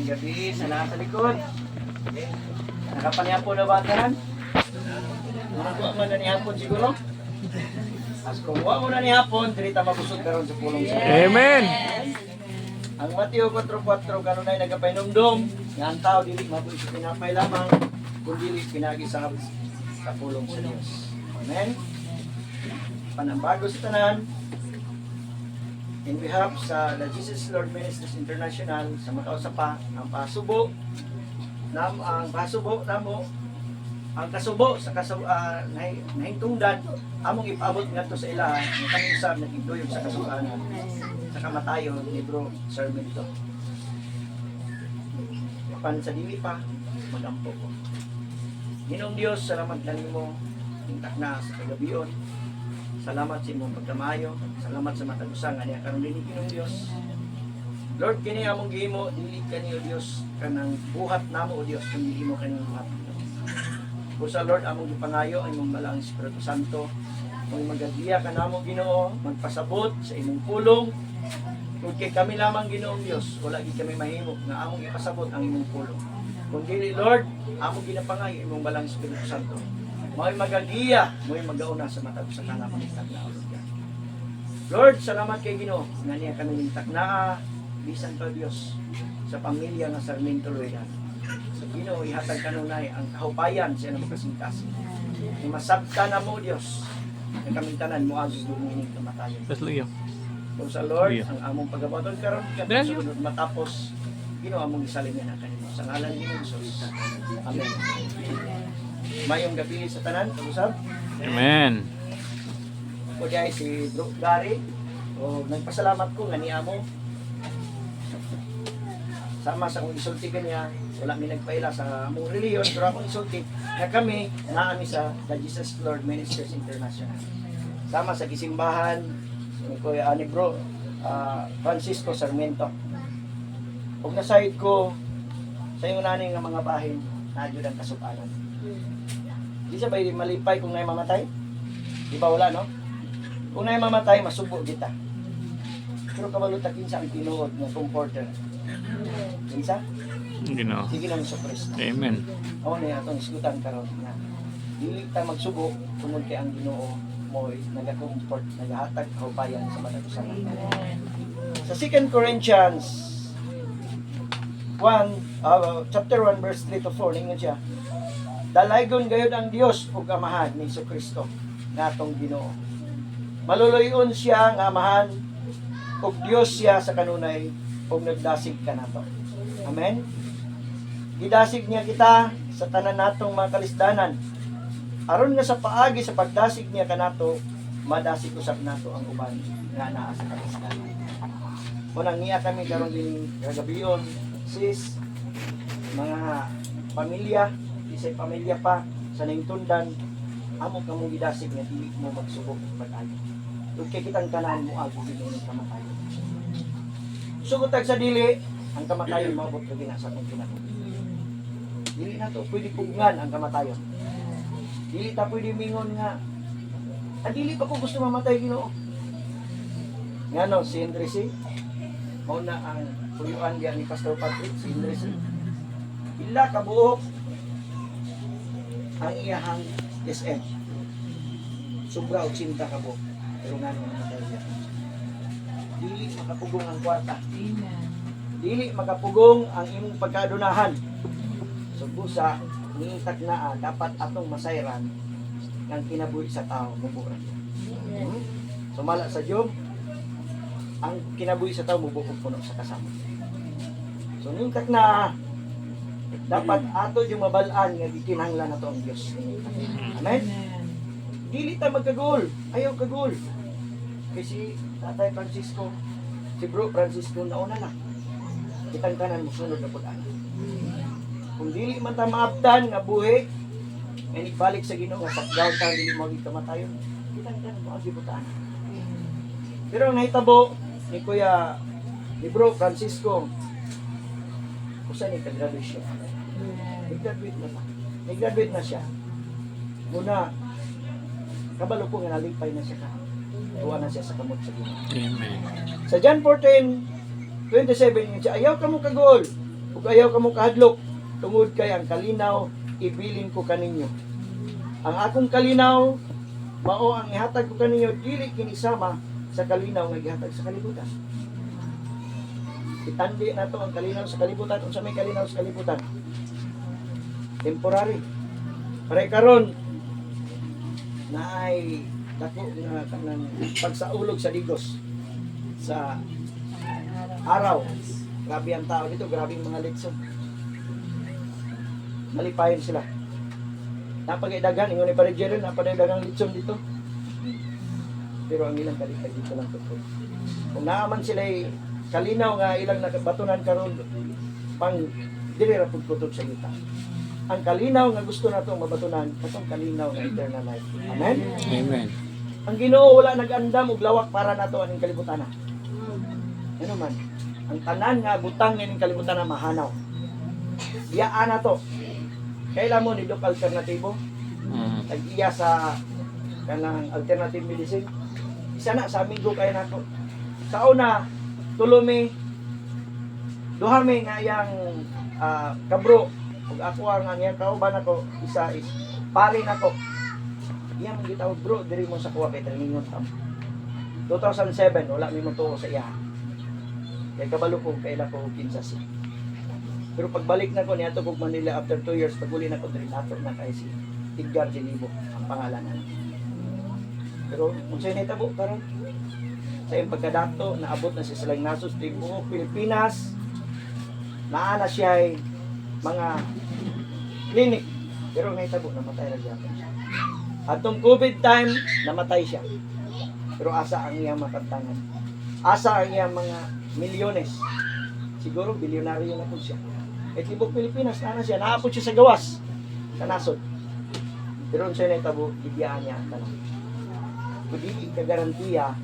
Maayong gabi sa nasa likod. Nakapanihan po na ba ang tanan? Maraguwa man na ni hapon siguro? As kung huwag mo na ni hapon, dirita mabusog karon sa pulong sa Amen. Ang Mateo 4:4 karon ay nagapainomdom nga ang tao dili mabuhi sa pinapay lamang kundi pinagi sa pulong sa Dios. Amen. Panambago sa tanan. In behalf sa The Jesus Lord Ministries International sa makausapa ang pasubo ang pasubo namo ang kasubo sa nahintungdan among ipaabot ngadto sa ilaha nga kami usab nagigdoyon sa kasukanan sa kamatayon ni Bro Sarmiento. Pan sa dili pa magampo ko. Ginoong Dios, salamat kanimo intak na sa kagabion. Salamat sa imong pagkamayo. Salamat sa matag-usa nga niya karon dinhi Ginoong Dios. Lord, kini among gihimo dili kani o Dios kanang buhat namo o Dios kundi gihimo kani buhat. O sa Lord among gipangayo ang imong malaang Espiritu Santo. Kung magagiya ka namo Ginoo, magpasabot sa imong pulong. Kung kay kami lamang Ginoong Dios, wala gid kami mahimo nga among ipasabot ang imong pulong. Kung dili Lord, among ginapangayo imong malaang Espiritu Santo. Mo'y magagiya, mo'y magauna sa matag sa kanang tagna. Lord, salamat kay Ginoo nga niya kami ningtak na bisan pa Dios sa pamilya nga Sarmiento Loydan. Sa Ginoo ihatag kanunay ang kahupayan sa imong kasingkasing. Masabta na mo Dios nga kaming tanan moagi dumining kamatayon. Hallelujah. Kung sa Lord ang among pagabaton karon kadto sunod matapos Ginoo among isalin na kanimo sa ngalan ni Jesus. Amen. Mayong gabi sa tanan, usab. Amen. O diay si Bro Gary. O nagpasalamat ko nga niamo. Sama sa akong isulti kanya, wala mi nagpaila sa among reliyon, pero akong isulti na kami naami sa The Jesus Lord Ministries International. Sama sa gisimbahan ni Kuya ani Bro Francisco Sarmiento. Ug nasayod ko sa inyo nani nga mga bahin na jud ang kasupanan. Di sa bay malipay kung nay mamatay? Di ba wala no? Kung nay mamatay masubo kita. Pero kabalo ta kinsa ang tinuod nga comforter. Kinsa? Ginoo. Sige lang sa Kristo. Amen. Amo ni atong isgutan karon nga dili ta magsubo tungod kay ang Ginoo mo'y naga-comfort, nagahatag kahupayan sa matag-usa. Sa 2 Corinthians 1 chapter 1 verse 3 to 4 ningon siya. Dalaygon gayud ang Dios ug amahan ni Kristo nga atong Ginoo. Maluluyon siya nga amahan ug Dios siya sa kanunay ug nagdasig kanato. Amen. Gidasig niya kita sa tanan natong mga kalisdanan. Aron nga sa paagi sa pagdasig niya kanato, madasig usab nato ang uban nga naa sa kalisdanan. Unang niya kami karon din kagabion, sis, mga pamilya, isay pamilya pa sa ningtundan, amo kamo gidasig nga dili mo magsubok pag-ayo. Ug kay kitang tanan mo agi dinhi kamatayon. Sugotag sa dili, ang kamatayon maabot kag sa atong kinabuhi. Dili na to pwede pugngan ang kamatayon. Dili ta pwede mingon nga dili pa ko gusto mamatay Ginoo. Ngano si Indresi? Mao na ang puyuan diya ni Pastor Patrick si Indresi. Ila ka buok ang iyahang SM. Sobra 80 ka buok. Pero nga naman namatay siya. Dili makapugong ang kwarta. Amen. Dili makapugong ang imong pagkadunahan. So busa, niintag na dapat atong masayran ng kinabuhi sa tao muburan. Sumala sa Job, ang kinabuhi sa tao mubuog puno sa kasama. So niintag na dapat ato yung mabalaan nga gikinahanglan nato ang Dios. Amen. Dili ta magkagol, ayaw kagol. Kasi Tatay Francisco, si Bro Francisco nauna na. Kitang tanan musunod na pud ana. Kung dili man ta maabtan nga buhi, may balik sa Ginoo nga sakdaw ta dili mo gikamatayon. Kitang tanan mo agi butaan. Pero ang nahitabo ni Kuya ni Bro Francisco, usa ni graduation. Nag-graduate na siya. Muna, kabalo po nga nalipay na siya ka. Tuwa na siya sa kamot sa Ginoo. Amen. Sa John 14:27 yun siya, ayaw ka mo kagol. Ug ayaw kamo kahadlok, tungod kay ang kalinaw ibilin ko kaninyo. Ang akong kalinaw mao ang ihatag ko kaninyo, dili kini sama sa kalinaw nga gihatag sa kalibutan. Itandi na to ang kalinaw sa kalibutan. Unsa may kalinaw sa kalibutan? Temporary. Pare karon na ay dako nga kanang pagsaulog sa digos sa araw. Grabe ang tao dito, grabe ang mga litson. Malipayon sila. Napagaidagan, ingon ni Pare Jerry, napagaidagang litson dito. Pero ang ilang kalipay dito lang tungkol. Kung naaman sila kalinaw nga ilang nakabatunan karon pang dili ra pud kutob sa yuta. Ang kalinaw nga gusto nato mabatunan katong kalinaw nga eternal life. Amen. Amen. Ang Ginoo wala nag-andam og lawak para nato aning kalibutan. Ano man, ang tanan nga butang ning kalibutan na mahanaw. Biyaan na to. Kailan mo ni dok alternatibo? Tag-iya sa kanang alternative medicine. Isa na sa amigo kay nato. Sa una, tulumi duhami nga yang kabro ug ako ang iyang kauban ako isa is pare nako. Iyang gitawag bro diri mo sa kuha kay traningon tam. 2007 wala mi mo tuo sa iya. Kay kabalo ko kay lako kinsas. Pero pagbalik na ko niadto kog Manila after 2 years paguli na ko diri nato na kay si Edgar Genibo ang pangalan na. Pero unsay nahitabo karon? Sa iyang pagkadato, naabot na siya sa Langnasos, tibuok Pilipinas. Naana siya ay mga clinic. Pero nahitabo, namatay na siya. Atong COVID time, namatay siya. Pero asa ang iyang makantangan. Asa ang iyang mga milyones. Siguro, bilyonaryo na po siya. E tibuok Pilipinas, naana siya. Naapot siya sa gawas. Sa nasod. Pero siya nahitabo, bigyan niya ang tanong. Kung di kagarantiya,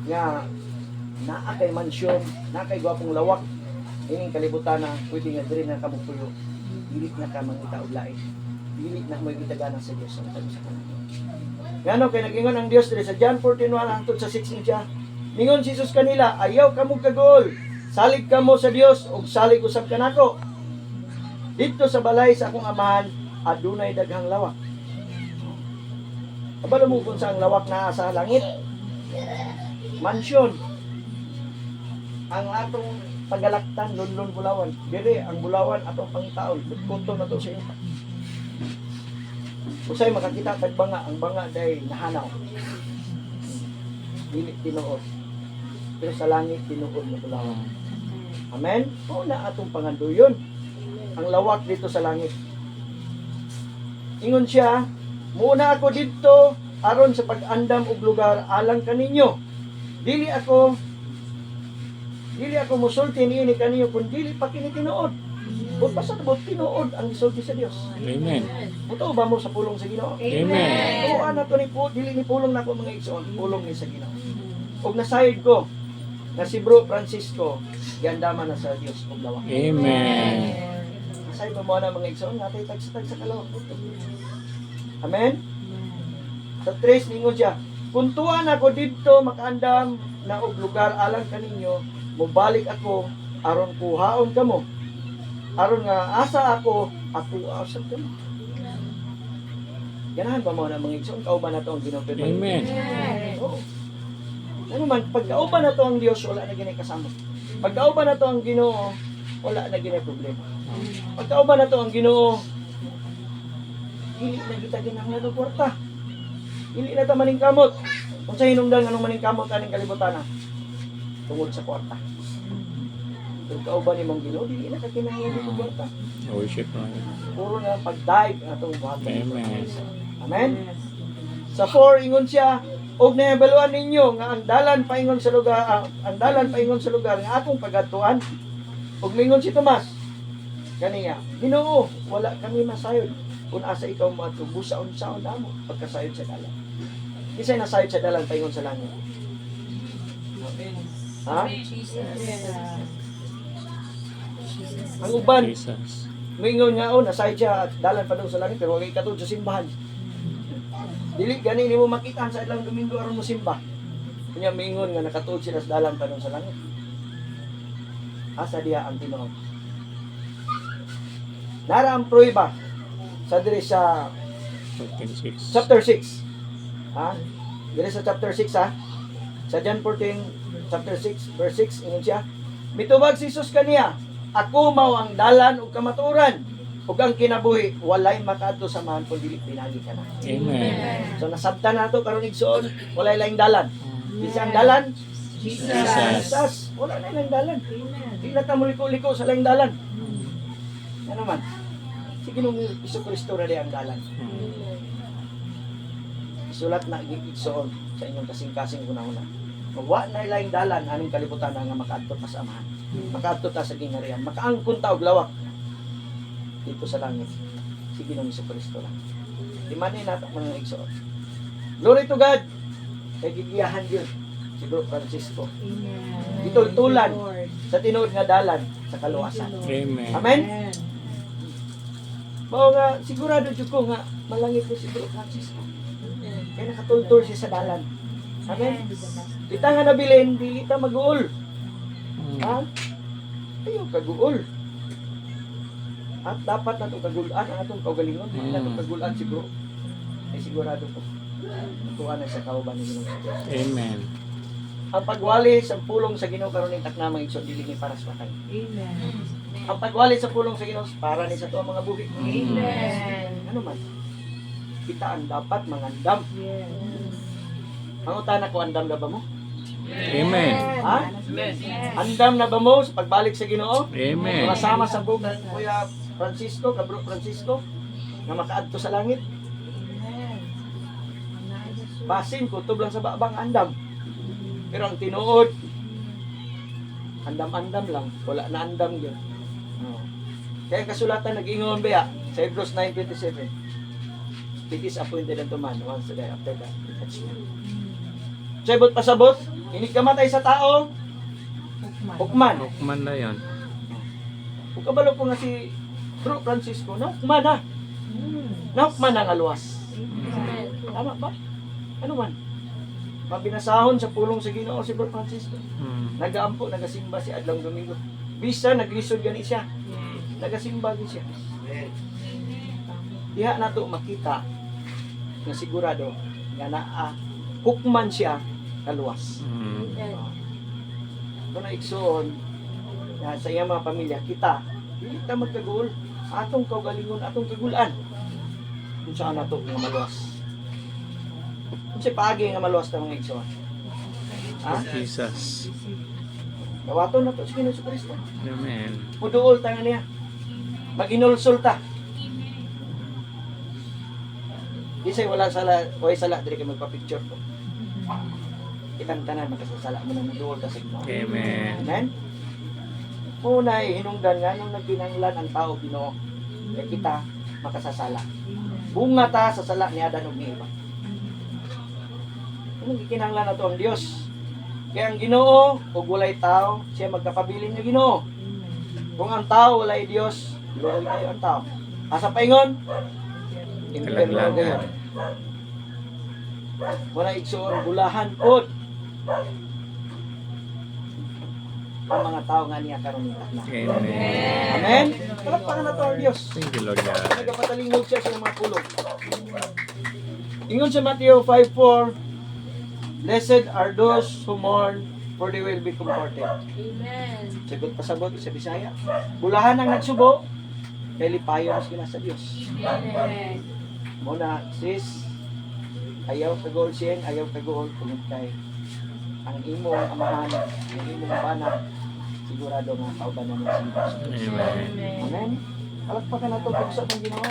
nga naa kay mansyon, naa kay gwapong lawak ining kalibutan na pwede nga diri na kamo puyo, dili na ka mangita og lain, dili na mo gitagana sa Dios ang tabi sa kanila. Ngano kay nagingon ang Dios diri sa John 14:1 hangtod sa 6 niya, ningon si Jesus kanila, ayaw kamo kagol, salig kamo sa Dios ug salig usab kanako. Dito sa balay sa akong amahan adunay daghang lawak. Abalo mo kung sa ang lawak naa sa langit? Mansyon. Ang atong pagalaktan, lunlon Bulawan. Diri ang Bulawan atong pangitaon. Punto na to sa iyo. Usay makakita tag banga, ang banga day nahanaw. Dili tinuod. Pero sa langit tinuod na Bulawan. Amen. O na atong panganduyon. Ang lawak dito sa langit. Ingon siya, muna ako dito aron sa pag-andam og lugar alang kaninyo. Dili ako musulti niini kaniyo kun dili pa kini tinuod. Kung basta tubod tinuod ang isulti sa Dios. Amen. Muto ba mo sa pulong sa Ginoo? Amen. Oo, ana to ni po, dili ni pulong nako mga igsoon, pulong ni sa Ginoo. Og nasayod ko na si Bro Francisco, giandaman na sa Dios og lawak. Amen. Nasayod mo na mga igsoon, natay tag sa kalawak. Amen. Sa 3 ningon siya, kung tuwan ako dito makaandam na og lugar alang kaninyo, mubalik ako aron kuhaon kamo. Aron nga asa ako asad kamo. Ganahan ba mo na mga igsoon kauban nato ang Ginoo? Amen. Oo. Ano man pagkauban nato ang Dios wala na ginay kasama. Pagkauban nato ang Ginoo wala na ginay problema. Pagkauban nato ang Ginoo dili na kita ginahanglan og kwarta. Dili na ta maning kamot. Kung sa hinungdan anong maning kamot aning kalibutan na tungod sa kwarta. Kung kauban ni mong Ginoo dili na ka kinahanglan og kwarta. Worship na. Puro na pagdaig ang atong buhaton. Amen. Amen. Sa 4 ingon siya, og naebaluan ninyo nga ang dalan paingon sa lugar nga akong pagadtuan. Og mingon si Tomas kaniya, Ginoo, wala kami masayod. Kung asa ikaw moadto busaon-saon namo pagkasayod sa dalan. Kisay nasayod sa dalan paingon sa langit. Ha? Ang uban, Jesus. mingon nga nasayod siya at dalan pa daw sa langit pero wag ikatod sa simbahan. Dili gani nimo makita sa ilang Domingo aron mo simba. Kunya mingon nga nakatuod sila sa dalan pa daw sa langit. Asa diha ang Ginoo? Nara ang prueba sa diri sa 14:6. chapter 6. Ha? Diri sa chapter 6 ha. Sa John 14 chapter 6 verse 6 ingon siya. Mitubag si Jesus kaniya, ako mao ang dalan ug kamatuoran ug ang kinabuhi, walay makaadto sa man kun dili pinagi ka na. Amen. So nasabtan nato karon igsoon, walay laing dalan. Bisa ang dalan Jesus. Jesus. Wala na laing dalan. Di na ta muliko-liko sa laing dalan. Ano man? Sige nung Kristo ra di ang dalan. Isulat na igsoon sa inyong kasing-kasing una-una. Kung wa na laing dalan anong kalibutan nga makaadto pa sa amahan. Makaadto ta sa gingharian, makaangkon ta og lawak dito sa langit. Sige nung Kristo lang. Di man ni nato mga igsoon. Glory to God. Kay gigiyahan yun si Bro Francisco. Gitultulan sa tinuod nga dalan sa kaluwasan. Amen. Amen. Mao nga sigurado jud ko nga malangit ko si Bro Francisco. Kaya nakatultol siya sa dalan. Amen. Kita nga nabilin, dili ta mag-uol. Ha? Ayaw kaguol. At dapat na itong kagulan ang atong kaugalingon. Hindi na itong kagulan siguro. Ay sigurado ko. Tuwa na sa kauban ni Ginoo. Amen. Ang pagwali sa pulong sa Ginoo karon ning taknamang igsoon dili ni para sa patay. Amen. Ang pagwali sa pulong sa Ginoo para ni sa tuwa mga buhi. Amen. Ano man? Kita ang dapat mangandam. Yes. Ang utana ko andam na ba mo? Amen. Ha? Andam na ba mo sa pagbalik sa Ginoo? Amen. Kasama sa buong Kuya Francisco, Kabro Francisco, na makaadto sa langit. Basin, kutob lang sa babang andam. Pero ang tinuod, andam-andam lang. Wala na andam yun. Kaya kasulatan nag-ingon ba sa Hebrews 9:27. It is appointed unto man once a day after that. Sabot pasabot, hindi kamatay sa tao, hukman. Hukman na yan. Kung kabalo ko nga si Bro Francisco, hukman na. Hukman na nga luwas. Tama ba? Ano man? Mabinasahon sa pulong sa Ginoo si Bro Francisco. Nagaampo, nagasimba si Adlang Domingo. Bisa, naglisod gani siya. Nagasimba din siya. Diha na to makita na sigurado nga naa hukman siya kaluwas. Kung naigsoon na sa iyang mga pamilya, kita, hindi ta magkagul, atong kaugalingon, atong kagulan. Kung saan na to nga maluwas. Kung siya paagi nga maluwas na mga igsoon. Ha? Jesus. Gawaton na to si Ginoo Kristo. Amen. Muduol ta nga niya. Maginulsul ta. Di say wala sala, way sala diri kay magpa-picture ko. Kitang tanan makasasala mo na muduol ta sa Ginoo. Amen. Amen. Muna hinungdan nga nung nagpinanglan ang tao Ginoo. Kay kita makasasala. Bunga ta sa sala ni Adan ug ni Eva. Anong gikinahanglan nato ang Dios? Kaya ang Ginoo ug walay tao, siya magkapabilin nga Ginoo. Kung ang tao walay Dios, walay kayo ang tao. Asa paingon? Impyerno Kalaglagan. gayon. Wala igsoon bulahan pod. Ang mga tao nga niya karon ni takna. Amen. Amen. Palakpakan na to ang Dios. Thank you, Lord God. Nagapatalingog siya sa mga pulong. Ingon sa Matthew 5:4, blessed are those who mourn, for they will be comforted. Amen. Sagot pasabot sa Bisaya. Bulahan ang nagsubo, kay lipayon sila sa Dios. Amen. Muna, sis, ayaw kagool siya, ayaw kagool kung kay ang imong amahan, ang imong bana, sigurado nga kauban na ng Diyos. Amen. Amen. Palakpakan na ito, pagsa ng ginawa.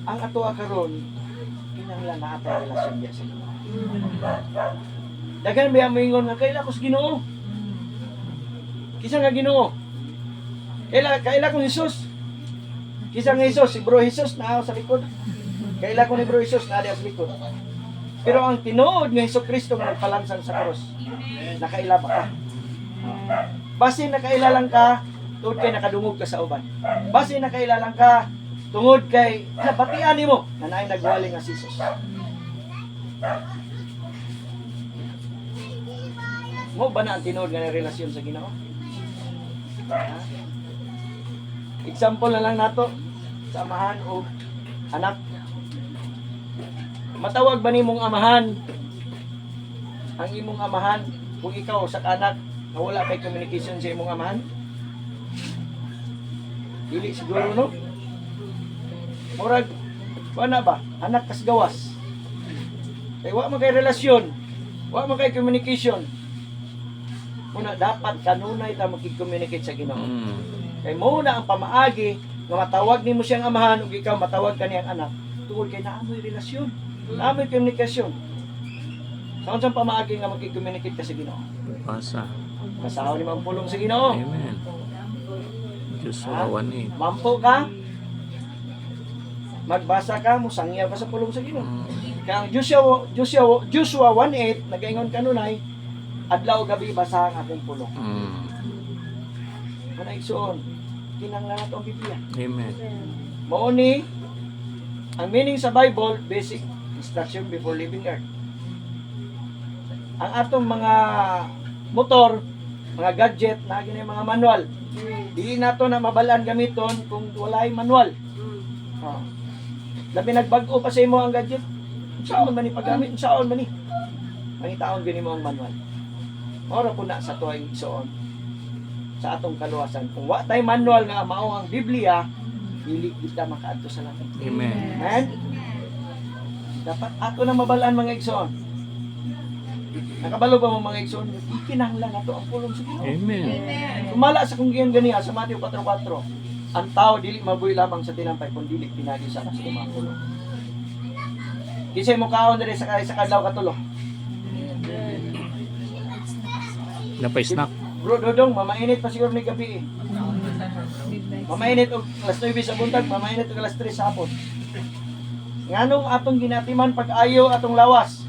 Ang ato karon kinahanglan na atay relasyon diya sa Ginoo. Daghan ba moingon nga kaila ko sa Ginoo? Kisa nga Ginoo? Kaila ko Jesus. Kisa nga Jesus, si Bro Jesus naa sa likod. Kaila ko ni Bro Jesus naa sa likod. Pero ang tinuod nga Hesukristo nga nagpalansang sa krus, nakaila ba ka? Base nakaila lang ka, tungod kay nakadungog ka sa uban. Base nakaila lang ka, tungod kay nabatian nimo na naay nagwali nga si Jesus. Mo ba na ang tinuod nga relasyon sa Ginoo? Example na lang nato sa amahan o anak. Matawag ba nimong amahan ang imong amahan kung ikaw sa anak na wala kay communication sa imong amahan? Dili siguro, no? Murag, wala ba? Anak kas gawas. Kaya wala man kay relasyon, wala man kay communication. Muna, dapat kanunay ta makikommunicate sa Ginoo. Kaya muna ang pamaagi nga matawag nimo siyang amahan ug ikaw matawag kaniyang anak tungod kay naamoy relasyon, naamoy komunikasyon. Sa unsang pamaagi nga makikommunicate ka sa Ginoo? Basa. Kasahaw ni mampulong sa Ginoo. Amen. Diyos awan eh. Mampo ka, magbasa ka, musangyaw ka sa pulong sa Ginoo. Kaya ang Joshua 1:8 nagaingon kanunay, adlaw gabi basa ang akong pulong. Muna igsuon, kinahanglan nato ang Biblia. Amen. Mao ni ang meaning sa Bible, basic instruction before leaving earth. Ang atong mga motor, mga gadget, na gini mga manual. Dili nato na mabalaan gamiton kung walay manual. Oh. Labi nagbag-o pa sa imo ang gadget. Saan man ni paggamit? Saan man ni? Mangitaon gini mo ang manual. Ora po na sa tuwing igsoon sa atong kaluwasan. Kung wa tay manual nga mao ang Biblia, dili kita makaadto sa langit. Amen. Amen? Dapat ato na mabalaan mga igsoon. Nakabalo ba mo mga igsoon? Ikinahanglan nato ang pulong sa Ginoo. Amen. Sumala sa kung giyan ganiya sa Mateo 4:4. Ang tao dili mabuhi lamang sa tinampay kun dili pinagi sa mga pulong. Kisay mo kaon diri sa kadlaw katulo. Napay-snack. Bro Dodong, mamainit pa siguro ni gabi eh. Mamainit og alas 9 sa buntag, mamainit og alas 3 sa hapon. Nganong atong ginatiman pag-ayo atong lawas?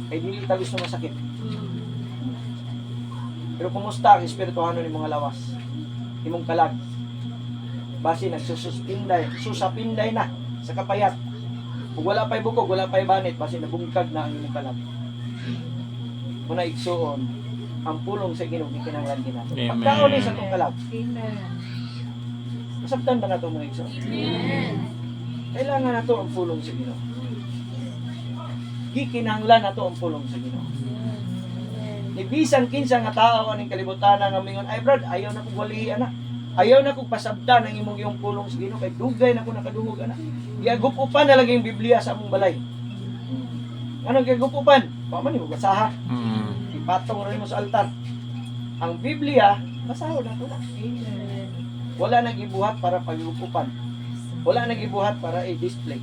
Ay dili ta gusto masakit. Pero kumusta ang espirituhano ni mga lawas? Imong kalag. Basi susapinday na sa kapayat. Kung wala pa'y bukog, wala pa'y banit, basi nabungkag na ang imong kalag. Muna igsuon, ang pulong sa Ginoo gikinahanglan ginato. Amen. Pagkaon ni sa tong kalag. Masabtan ba nato mga igsoon? Kailangan nato ang pulong sa Ginoo. Gikinahanglan nato ang pulong sa Ginoo. Ni bisan kinsa nga tao aning kalibutan nga mingon, ay brad, ayaw na kog wali ana. Ayaw na kog pasabtan ang imong iyong pulong sa Ginoo kay dugay na ko nakadungog ana. Giagupupan na lagi yung Biblia sa among balay. Anong giagupupan? Wa man ni basaha. Ipatong rin mo sa altar. Ang Biblia, basahon na ito na. Wala nang ibuhat para pag-upupan. Wala nang ibuhat para i-display.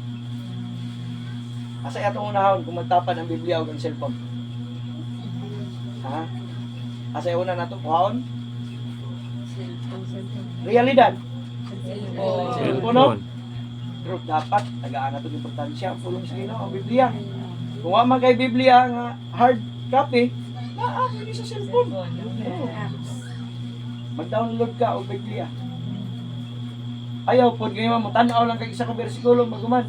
Asa atong unahon kung magtapan ang Biblia o ang cellphone? Ha? Asa una na ito kuhaon? Realidad. Cellphone. Pero dapat, tagaan na ito ng importansya ang pulong sa Ginoo, ang Biblia. Kung wa man kay Biblia nga hard copy, maaari ni sa cellphone. Mag-download ka o Biblia. Ayaw po, ngayon mo, tanaw lang kay isa ka bersikulo, maguman.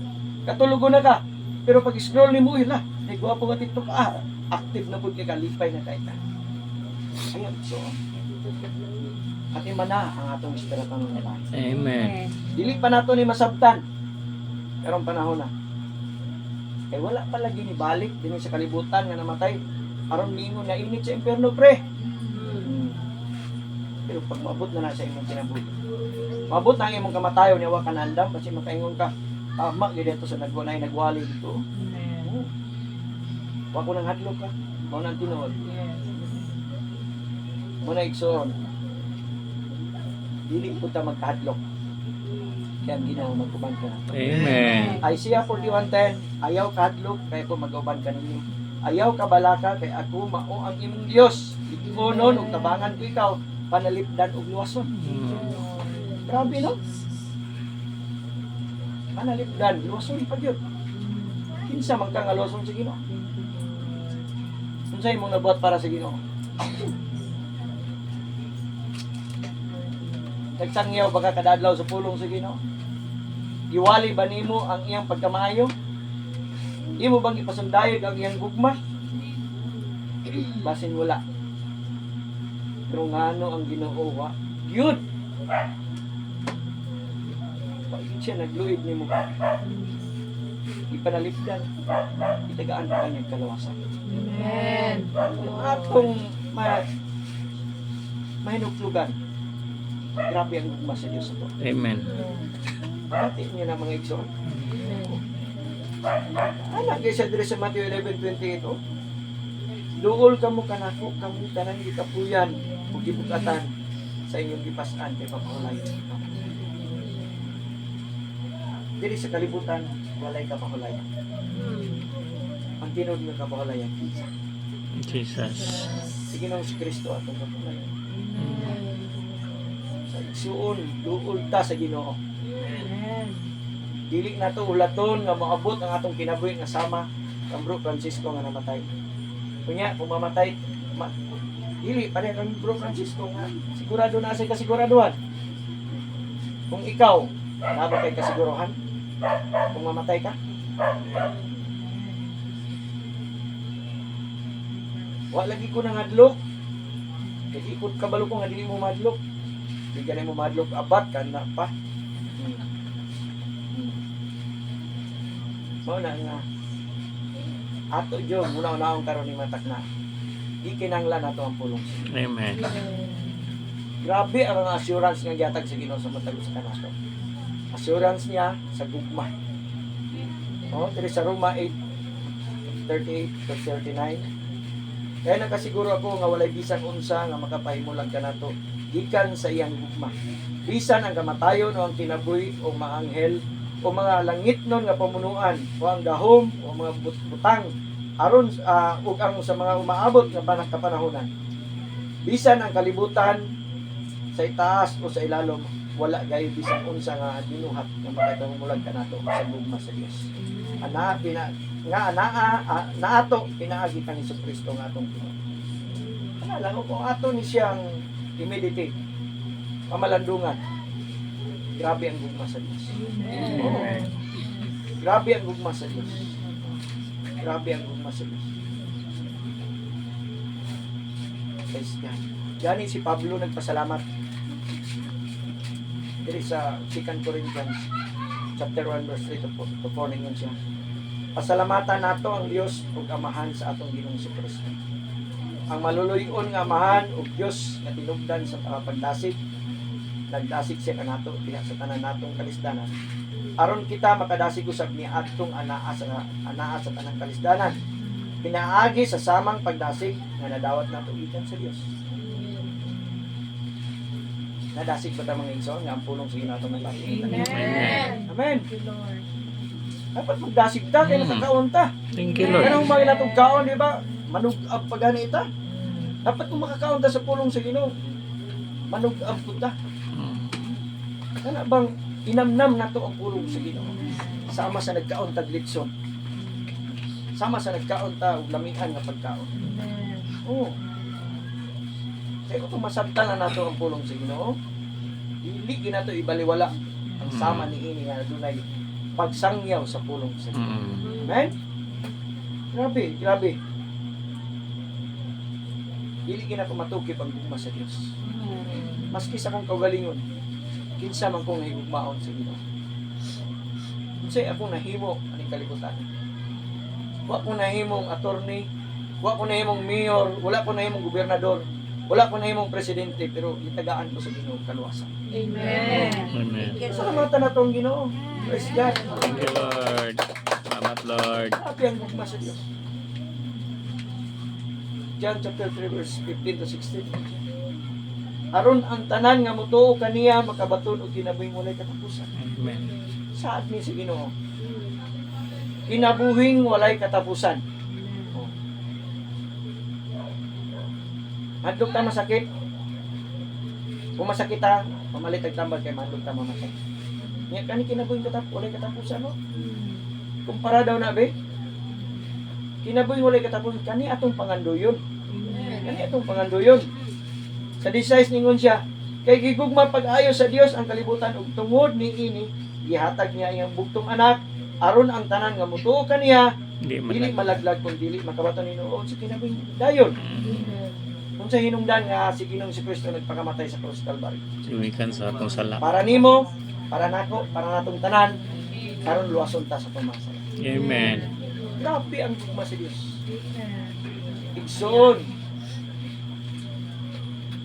Katulugo na ka. Pero pag scroll ni mo, yun may guwapo ka TikTok, active na po kay kalipay na kahit na. Ayaw, so, ati mana ang atong espiritu ng nabahay. Amen. Dili pa nato ni masabtan. Pero ang panahon na. Kaya wala pa lagi ni balik din sa kalibutan nga namatay. Aron mingon na init sa impyerno, pre. Pero pag maabot na sa imong kinabuhi. Maabot na ang imong kamatayon niya wa ka naandam kasi makaingon ka. Tama gid dito sa nagwalay nagwali dito. Wa ko nang hadlok ka. Mo nang tinuod. Muna igsoon. Dili po ta magkahadlok. Kaya ang Ginoo magkuban ka nato. Amen. Isaiah 41:10, ayaw kahadlok kay ako mag-uban ka ninyo. Ayaw ka balaka kay ako mao ang imong Dios. Igunon ug tabangan ko ikaw panalipdan ug luwason. Grabe no? Panalipdan, luwason pa gyud. Kinsa man ka nga luwason sa Ginoo? Unsay imong nabuhat para sa Ginoo? Nagsangyaw ba ka kadadlaw sa pulong sa Ginoo? Giwali ba nimo ang iyang pagkamaayo? Imo bang ipasundayog ang iyang gugma? Basin wala. Pero ngano ang Ginoo wa? Gyud. Pagod siya, nagluid ni mo. Ipanalipdan. Itagaan pa kanyang kalawasan. Amen. Yung atong mahinuklugan. Grabe ang gugma sa Diyos ito. Amen. Pati niyo na mga igsoon. Anak kayo sa sa Matthew 11:28, oh. Duol kamo kanako, kamo tanang gikapuyan, ug gibugatan sa inyong gipasan kay papahulay. Diri sa kalibutan, walay kapahulay. Ang tinod nga kapahulay ang kinsa. Jesus. Sige nang si Kristo atong kapahulay. Sa igsuon, duol ta sa Ginoo. Amen. Dili na to ulaton nga moabot ang atong kinabuhi nga sama kang Bro Francisco nga namatay. Kunya kung mamatay, dili pa rin kang Bro Francisco nga sigurado na sa kasiguraduhan. Kung ikaw, na ba kay kasiguruhan? Kung mamatay ka? Wa lagi ko nang adlok. Kaya ikot kabalo ko nga dili mo madlok. Di ganun mo madlok abat ka na pa. Mao na nga ato Diyo muna-unahon karon ni matak na ikinanglan nato ang pulong. Amen. Grabe ang mga assurance nga gihatag sa Ginoo sa matag sa kanato. Assurance niya sa gugma. Oh, diri sa Roma 8:38-39. Kaya nakasiguro ako nga walay bisan unsa nga makapahimulang kanato gikan sa iyang gugma. Bisan ang kamatayon o ang kinabuhi o mga anghel o mga langit nun nga pamunuan o ang dahom o mga butang aron ug ang sa mga umaabot nga panahon-kapanahonan. Bisan ang kalibutan sa itaas o sa ilalom wala gay bisan unsa nga binuhat nga makahimulog kanato sa gugma sa Dios. Naato pinaagi kang Jesucristo nga atong Ginoo. Ano lang kung ato ni siyang i-meditate pamalandungan. Grabe ang gugma sa Diyos. Oo. Grabe ang gugma sa Diyos. Grabe ang gugma sa Diyos. Praise God. Gani si Pablo nagpasalamat. Diri sa 2 Corinthians chapter 1 verse 3 to 4 ningon siya. Pasalamatan nato ang Dios ug Amahan sa atong Ginoong Jesucristo. Ang maluluyon nga Amahan ug Dios nga tinubdan sa pagdasig nagdasig siya kanato diha sa tanan natong kalisdanan aron kita makadasig usab ni adtong anaa sa tanang kalisdanan pinaagi sa samang pagdasig nga nadawat nato gikan sa Dios. Nadasig ba ta mga igsoon nga ang pulong sa Ginoo atong nagdasig? Amen. Amen. Thank you, Lord. Dapat magdasig ta kay nakakaon ta. Thank you, Lord. Kanang mga natong kaon di ba? Manug-ab pagani ita. Dapat kung makakaon ta sa pulong sa Ginoo, manug-ab pud ta. Kana bang inamnam nato ang pulong sa Ginoo? Sama sa nagkaon tag litson. Sama sa nagkaon ta og lamian nga pagkaon. Amen. Oo. Kaya kung masabtan na nato ang pulong sa Ginoo, dili ginato ibaliwala ang sama ni ini nga dunay pagsangyaw sa pulong sa Ginoo. Amen. Grabe, grabe. Dili ginato matukip ang gugma sa Dios. Maski sa kong kaugalingon, kinsa man kong higugmaon sa Ginoo. Unsay akong nahimo aning kalibutan. Wa ko nahimong attorney, wa ko nahimong mayor, wala ko nahimong gobernador, wala ko nahimong presidente, pero itagaan ko sa Ginoo kaluwasan. Amen. Amen. Salamatan na tong Ginoo. Praise God. Thank you, Lord. Salamat, Lord. Happy ang gugma sa Dios. John chapter 3 verse 15 to 16. Aron ang tanan nga motuo kaniya makabaton og kinabuhing walay katapusan. Amen. Saad ni sa Ginoo. Kinabuhing walay katapusan. Oh. Madlok ta masakit. Kung masakit ta, pamalit ang tambal kay madlok ta mamatay. Nya kani kinabuhing walay katapusan no. Kumpara daw na be. Kinabuhing walay katapusan kani atong pangandoyon. Kani atong pangandoyon. Sa 16 ningon siya, kay gigugma pag-ayo sa Dios ang kalibutan ug tungod ni ini gihatag niya iyang bugtong anak aron ang tanan nga mutuo kaniya Hindi man dili lang. malaglag kun dili makabaton hinuon sa kinabuhing dayon. Unsa hinungdan nga si Ginoong Jesucristo nagpakamatay sa krus Calvary? Siwikan sa atong sala. Para nimo para nako, para natong tanan karon luwason ta sa pamasa. Amen. Grabe ang tugma sa Dios. Amen. Igsoon.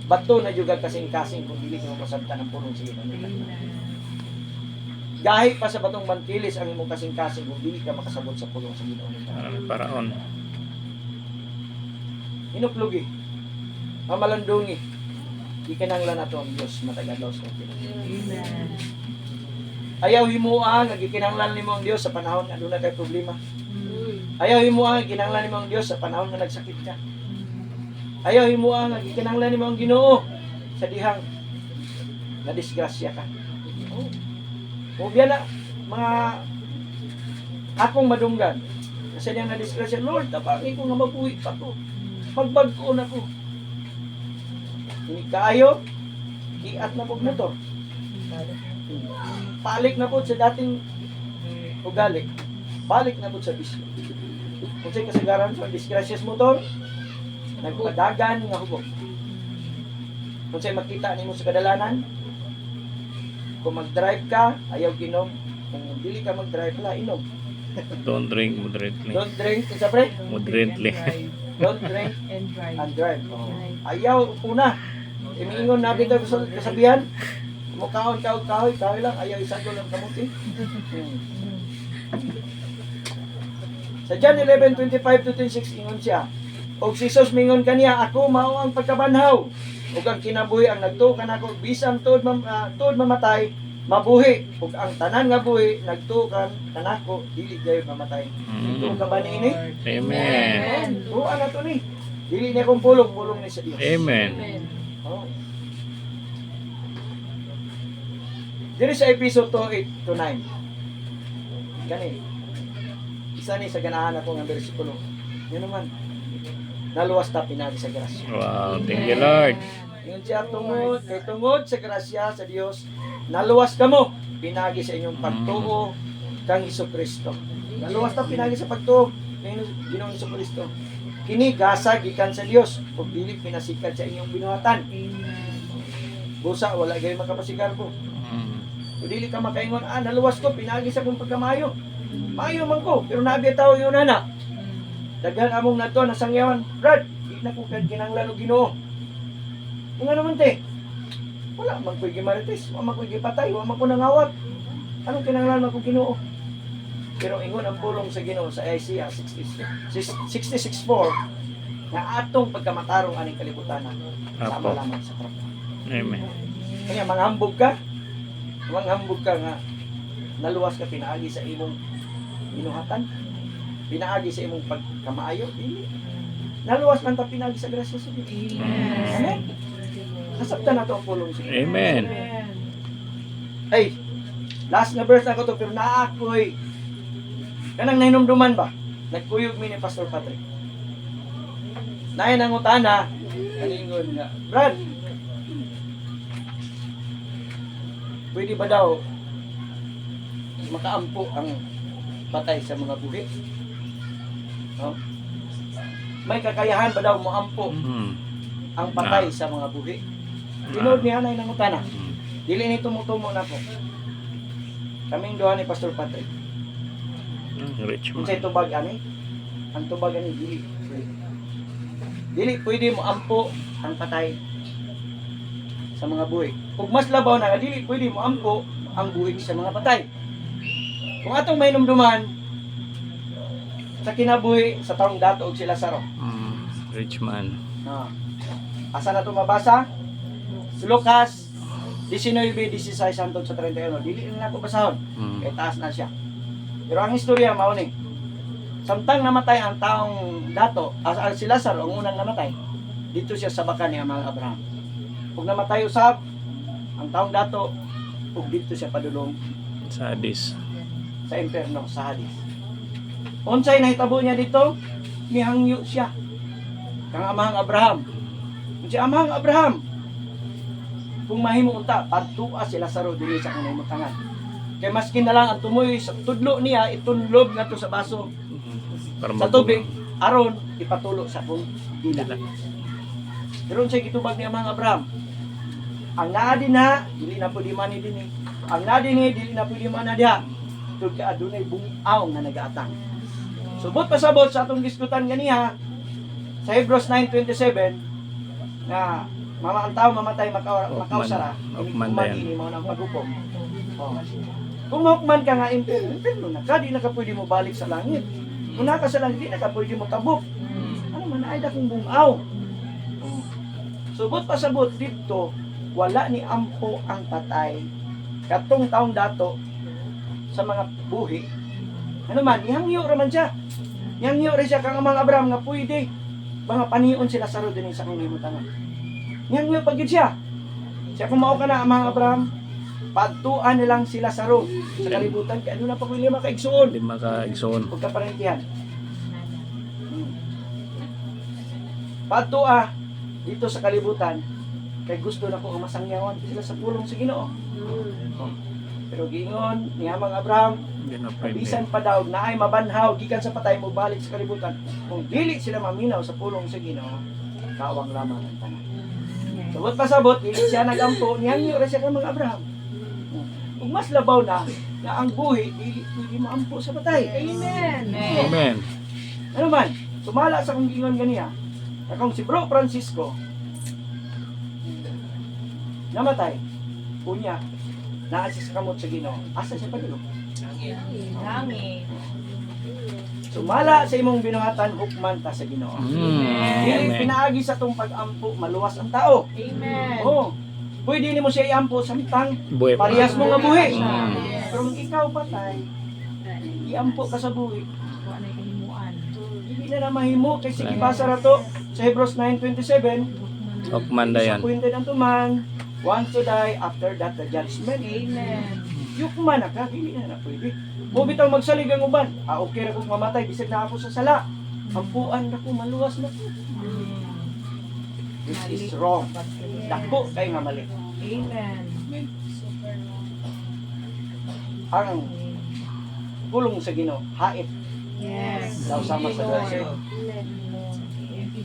Bato na jugad kasing-kasing kung dili mo masabtan ang pulong sa Ginoo. Gahi pa sa batong mantilis ang imong kasing-kasing kung dili ka makasabot sa pulong sa Ginoo. Paraon. Inuplugi. Mamalandungi. Di kinahanglan nato ang Dios matagalaw sa atin. Amen. Ayaw himuang nga gikinahanglan nimo ang Dios sa panahon nga aduna kay problema. Ayaw himuang nga gikinahanglan nimo ang Dios sa panahon nga nagsakit ka. Ayaw himuang nga gikinahanglan nimo ang Ginoo sa dihang na disgrasya ka. O biya na mga akong madunggan. Kasi diyang na disgrasya, Lord, tapangi ko nga mabuhi pa ko. Pagbag-o na ko. Hindi kaayo, iat na po motor. Balik na po sa dating ugali. Balik na po sa bisyo. Kung sa'yo kasagaran sa disgracious motor, nagpadagan nga hubog. Kung sa'yo makita nimo sa kadalanan, kung mag-drive ka, ayaw ginom. Kung dili ka mag-drive, wala inom. Don't drink moderately. Don't drink, isa pre? Moderately. Don't drink And drive. and drive. Oh. Ayaw, una. Imingon na bitaw sa kasabihan. Mukaon kahoy lang. Ayaw isang lang kamuti. Sa John 11:25 to 26 ingon siya. Og si Jesus mingon kaniya, ako mao ang pagkabanhaw. Ug ang kinabuhi ang nagtuo kanako bisan tuod mamatay, mabuhi. Ug ang tanan nga buhi nagtuo kanako dili gayud mamatay. Tuo ka ba niini? Amen. Tuo na to ni. Dili niya kung pulong ni sa Dios. Amen. Oh. Diri sa episode 2:8 to 9. Gani. Isa ni sa ganahan ako nga bersikulo. Yun naman. Naluwas ta pinagi sa grasya. Wow. Thank you, Lord. Yun siya tungod sa grasya sa Dios, naluwas kamo pinagi sa inyong pagtuo kang Hesukristo. Naluwas ta pinagi sa pagtuo kang Ginoong Hesukristo. Kini gasa gikan sa Dios ug dili pinasikat sa inyong binuhatan. Busa wala gay makapasigar ko. Kung dili ka makaingon, naluwas ko pinagi sa kong pagkamayo. Mayo man ko, pero nabi tao yun na. Daghan among nato nasangyawan, Brad, di na ko kinanglan og Ginoo. Kung ano man te, wala man ko'y gimarites, wala man ko'y gipatay, wala man ko nangawat. Anong kinanglan man ko Ginoo? Pero ingon ang pulong sa Ginoo sa Isaiah 66:4 nga atong pagkamatarong aning kalibutan sama lamang sa krus. Amen. Kaya manghambog ka nga naluwas ka pinaagi sa imong binuhatan, pinaagi sa imong pagkamaayo, dili. Naluwas man ta pinagi sa grasya sa Dios. Amen. Nasabtan nato ang pulong sa Ginoo. Amen. Ay, last nga verse na ko to, pero naakoy. Kanang nahinumduman ba? Nagkuyog mi ni Pastor Patrick. Naay nangutana, kalingon nga, Brad, pwede ba daw makaampo ang patay sa mga buhi? No? May kakayahan ba daw moampo ang patay sa mga buhi? Tinood niya na nangutana. Dili ni tumutumo na po. Kaming duha ni Pastor Patrick. Rich Kung man. sa'y tubag ani, ang tubag ani dili. Dili pwede mo ampo ang patay sa mga buhi. Ug mas labaw na dili pwede mo ampo ang buhi sa mga patay. Kung atong may numduman sa kinabuhi sa taong dato og si Lazaro. Rich man. Asa na ito mabasa? Sa Lucas 19:16 hangtod sa 31. Dili na ako basahon. Kay taas na siya. Pero ang istorya mao ni. Samtang namatay ang taong dato, si Lazaro ang unang namatay. Dito siya sa baka ni Amang Abraham. Ug namatay usab ang taong dato, ug dito siya padulong Sadis. sa impyerno, sa Hades. Unsay nahitabo niya dito? Mihangyo siya kang Amang Abraham. Si Amang Abraham, kung mahimo unta, padtua si Lazaro dili sa kanang mutangan. Kay maskin na lang ang tumoy sa tudlo niya, itunlob nga to sa baso Para sa tubig, aron ipatulo sa kung dila. Pero unsay gitubag ni Amang Abraham? Ang naa din ha, dili na pwede man din eh. ang nadini dili na pwede man na diha. Tug ka adunay bungaw nga nagaatang. Subot pasabot sa atong diskutan ganiha sa Hebrews 9:27 nga mama ang tao mamatay makausara. Hukman Hukman yan. ini mao nang paghukom. Oh. Kung hukman ka nga impierno na ka, di na ka pwede mo balik sa langit. Kung naka sa langit, di na ka pwede mo tabok. Ano man, ay dakong bungaw. Subot pasabot dito, wala ni ampo ang patay. Katong taong dato sa mga buhi. Ano man, ihangyo raman siya. Ihangyo rin siya kang mga Abraham nga pwede. Mga panion sila saro din sa kong limutangan. Ihangyo pagid siya. Siya kung mao ka na ang mga Abraham, pagtuan nilang sila saro sa kalibutan. Kaya ano na pa kung lima kaigsuon. 5 ka igsoon. Huwag ka parintihan. Pagtua dito sa kalibutan, kay gusto na ko masangyawan sila sa pulong sa Ginoo. Pero giingon ni Amang Abraham, Hindi na pwede. bisan pa daw na ay mabanhaw gikan sa patay mo balik sa kalibutan. Kung dili sila maminaw sa pulong sa Ginoo, kawang lamang ang tanan. Sabot pasabot, dili siya nagampo, niyangyo ra siya kang mga Abraham. Kung mas labaw na ang buhi, dili pwede maampo sa patay. Amen. Amen. Ano man, sumala sa kong giingon ganiya, akong si Bro Francisco, namatay, kunya, naasis sa kamot sa Ginoo, asa siya padulong. Langit. Sumala sa imong binuhatan, hukman ta sa Ginoo. Dili Amen. pinaagi sa tong pag-ampo, maluwas ang tao. Amen. Oo. Pwede nimo siya iampo samtang Buhay pa. parehas mo nga buhi. Mm. Pero kung ikaw patay, iampo ka sa buhi. Wala na kahimuan. Hindi na mahimo kay sige basa ra to sa Hebrews 9:27. Hukman na yan. Disappointed unto man, once to die, after that the judgment. Amen. Yukman na ka, hindi na pwede. Mo bitaw magsalig ang uban. Okay ra kung mamatay, bisag na ako sa sala. Ampuan na ko, maluwas na ko. This is wrong. Dako kay nga mali. Amen. Ang pulong sa Ginoo, hait Yes. daw sama sa Lord. verse.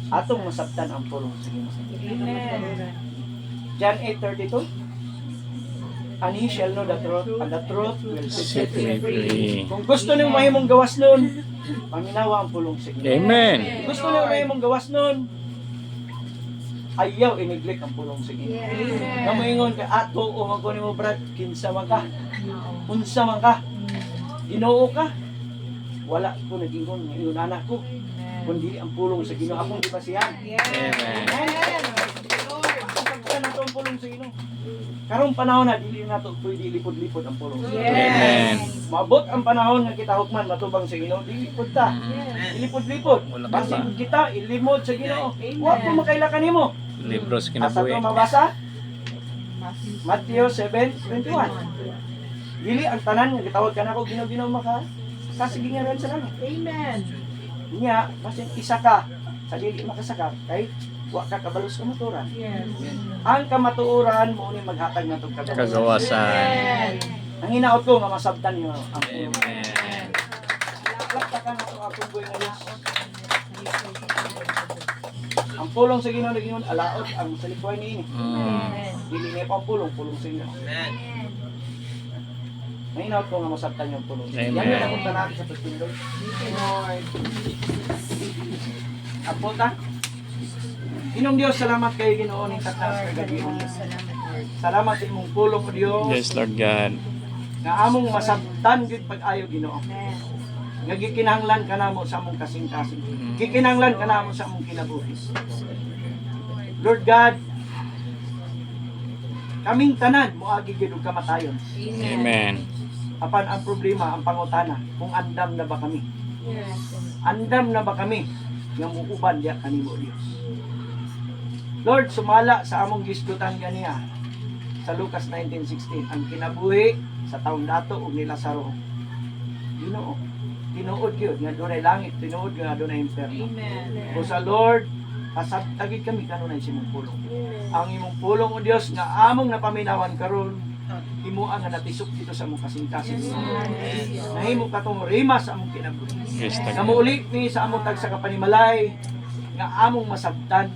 Atong masabtan ang pulong sa Ginoo. Amen. John 8:32. And he shall know the truth, and the truth will set Set him me free. Kung gusto niyong mahimong gawas nun, paminawa ang pulong sa Ginoo. Amen. Kung gusto niyong mahimong gawas nun, ayaw iniglik ang pulong sa Ginoo. Amen. Kamoingon ka ato o magkunin mo brad, kinsa man ka, unsa man ka, Ginoo ka. Wala ko nagingon ng iyong anak ko, kundi ang pulong sa Ginoo akong gipasihan. Yes. Amen. Pagka na ang pulong sa Ginoo. Karong panahon na dili na to pwede lipod-lipod ang pulong sa Ginoo. Amen. Maabot ang panahon nga kita hukman matubang sa Ginoo, dilipod ta. Ilipod-lipod. Wala ka Basi pa. kita ilimod sa Ginoo. Amen. Wa pa makailakan nimo. Libros Asa kinabuhi. to mabasa? Matthew 7:21. Dili ang tanan nga gitawag ka nako Ginoo maka kasigingaran sa langit. Amen. Nya basin isa ka sa dili makasakap kay wa ka kabalos ka maturan. Yes. Ang kamatuoran mo ni maghatag natong kagawasan. Kagawasan. Ang hinaot ko nga masabtan niyo ang pulong. Amen. Laktakan nato akong buhay nga Diyos. Ang pulong sa Ginoo nagingon alaot ang salikuay niini. Dili ni pang pulong sa Ginoo. May hinaot ko nga masabtan yung pulong. Amen. Yan yung napunta natin sa pagtindog. Lord. Apo ta. Inong Dios, salamat kayo Ginoo ning tatas kagabi. Salamat sa imong pulong o Dios. Yes, Lord God. Nga among masabtan gid pag-ayo Ginoo. Nga gikinahanglan ka namo sa among kasing-kasing. Gikinahanglan ka namo sa among kinabuhi. Lord God, kaming tanan moagi gid og kamatayon. Amen. Apan ang problema, ang pangutana, kung andam na ba kami? Andam na ba kami nga muuban diya kanimo Dios? Lord, sumala sa among gisgutan ganiya sa Lucas 19:16, ang kinabuhi sa taong dato ug ni Lazaro. Ginoo, tinuod gyud nga dunay langit, tinuod nga dunay impierno. Amen. O sa Lord, pasabtagid kami kanunay sa imong pulong. Ang imong pulong o Dios nga among napaminawan karon, himuan nga natisok dito sa among kasing-kasing. Nahimo katong rima sa among kinabuhi. Yes, Nga Lord. muuli ni sa among tagsa kapanimalay, nga among masabtan,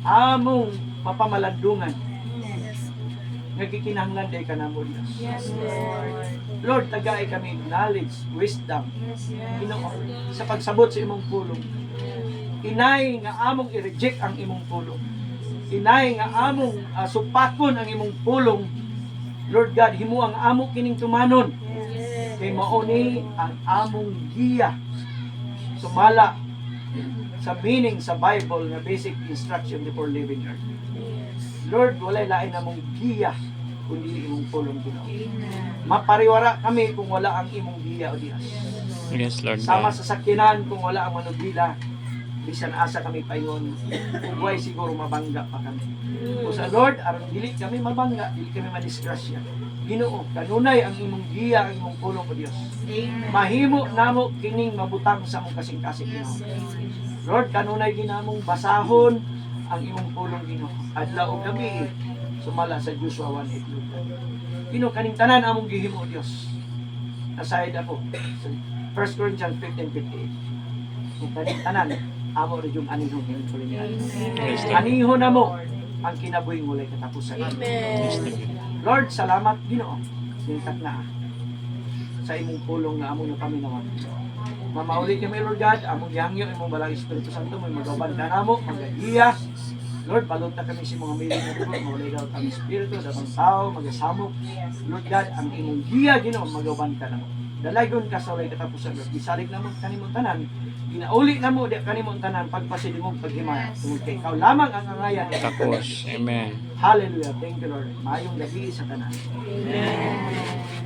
among mapamalandungan. nga gikinahanglan day kanamo Dios. Yes, Lord. Lord, tagay kami knowledge, wisdom, Yes, yes. Ginoo, sa pagsabot sa imong pulong. Inay nga among i-reject ang imong pulong. Inay nga among supakon ang imong pulong. Lord God, himo ang amo kining tumanon. Yes. Kay mao ni ang among giya. Sumala sa meaning sa Bible nga basic instruction before leaving earth. Lord, walay lain namong giya kundi imong pulong Ginoo. Amen. Mapariwara kami kung wala ang imong giya o Dios. Yes, Lord Sama God. sa sakyanan kung wala ang manubila, bisan asa kami paingon, ugway siguro mabangga pa kami. O sa Lord, aron dili kami mabangga, dili kami madisgrasya. Ginoo, kanunay ang imong giya, ang imong pulong o Dios. Amen. Mahimo namo kining mabutang sa among kasing-kasing Ginoo. Lord, kanunay ginamong basahon ang imong pulong Ginoo. Adlaw ug gabi sumala sa Joshua 1:8. Ginoo, kaning tanan among gihimo o Dios. Aside ako sa 1 Corinthians 15:58. Kung kaning tanan amo rin yung anihon ng kulinan. Yes, Lord. Anihon na mo ang kinabuhing mulay katapusan. Yes, Lord. Lord, salamat Ginoo. Ningkat na sa imong pulong na among napaminawan. Mamauli kami Lord God, among gihangyo imong balang Espiritu Santo mo magaban ka namo, magagiya. Lord, balot na kami sa mga miling na dugo, maulay daw kami Espiritu, dabang tao, magasamok. Lord God, ang imong giya Ginoo magaban ka namo. Dalagon ka sa walay katapusan, Lord. Gisalig namo kanimong tanan. Ginauli namo di kanimong tanan pagpasidimog paghimaya. Tungod kay ikaw lamang ang angayan. Tapos. Amen. Hallelujah. Thank you Lord. Mayong gabi sa tanan. Amen.